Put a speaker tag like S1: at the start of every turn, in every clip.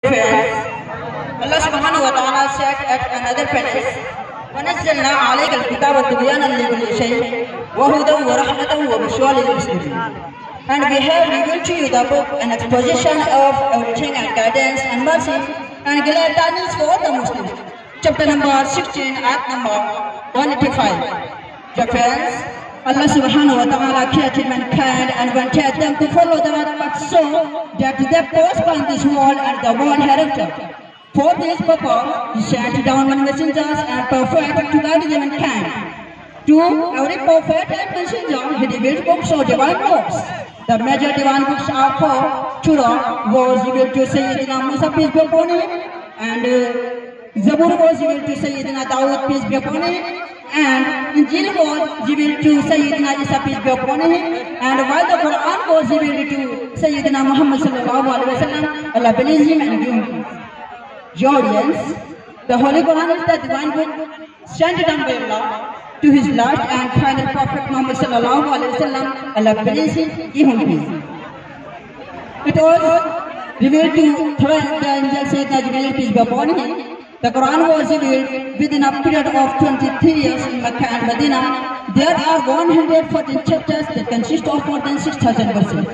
S1: Friends, Allah subhanahu wa ta'ala said at another place, وَنَزَّلْنَا عَلَيْكَ الْكِتَابَ تِبْيَانًا لِكُلِّ شَيْءٍ وَهُدًى وَرَحْمَةً وَبُشْرَى لِلْمُسْلِمِينَ. And we have revealed to you the book, an exposition of everything and guidance and mercy and glad tidings for the Muslims. Chapter number 16, ayat number 185. Dear friends, Allah subhanahu wa ta'ala created mankind and wanted them to follow the right path so that they prosper in this world and the world hereafter. For this purpose, He sent down many messengers and prophets to guide the mankind. To every prophet and messenger, He revealed books or divine books. The major divine books are four. Surah was revealed to Sayyidina Musa, peace be upon him, and Zabur was revealed to Sayyidina Dawud, peace be upon him, and Injil was revealed to Sayyidina Isa, peace be upon him, and while the Quran was revealed to Sayyidina Muhammad sallallahu alaihi wasallam, Allah bless him and give him peace. Your audience, the Holy Quran is the divine book sent down by Allah to His last and final Prophet Muhammad sallallahu alaihi wasallam. Allah bless him, give him peace. It was revealed to the angel Sayyidina Jibreel, peace be upon him. The Quran was revealed within a period of 23 years in Mecca and Medina. There are 114 chapters that consist of more than 6,000 verses.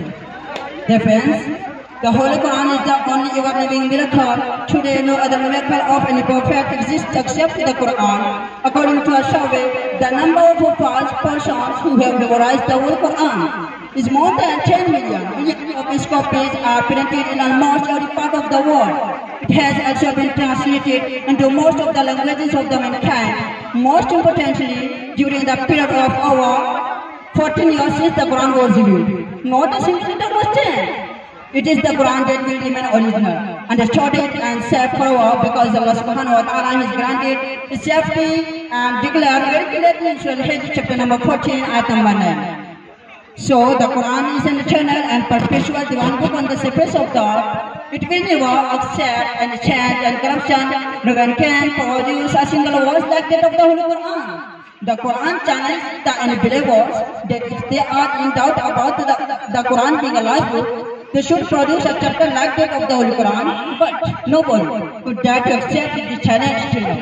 S1: Dear friends, the Holy Quran is the only ever living miracle. Today, no other miracle of any prophet exists except the Quran. According to a survey, the number of persons who have memorized the whole Quran is more than 10 million. Millions of its copies are printed in almost every part of the world. It has also been translated into most of the languages of the mankind. Most importantly, during the period of over 14 years since the Quran was revealed, not a single letter was changed. It is the Quran that will remain original, understood and safe forever, because Allah subhanahu wa ta'ala has granted His safety and declared very clearly in Surah Al-Hijr, chapter number 14, ayat number 9. So the Quran is an eternal and perpetual divine book on the surface of the earth. It will never accept any change and corruption. No one can produce a single word like that of the Holy Quran. The Quran challenges the unbelievers that if they are in doubt about the Quran being a life book, they should produce a chapter like that of the Holy Quran, but nobody could dare to accept the challenge to you.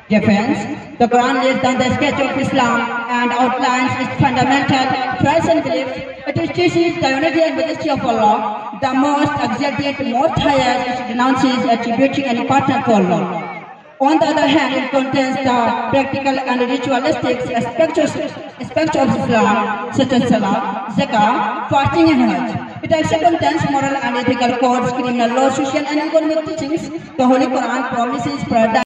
S1: Dear friends, the Quran lays down the sketch of Islam and outlines its fundamental faith and beliefs. It teaches the unity and majesty of Allah, the most exalted, most highest. It denounces attributing any partner to Allah. On the other hand, it contains the practical and ritualistic aspects of Islam, such as Salah, Zakah, fasting and Hajj. It also contains moral and ethical codes, criminal law, social and economic teachings. The Holy Quran promises paradise.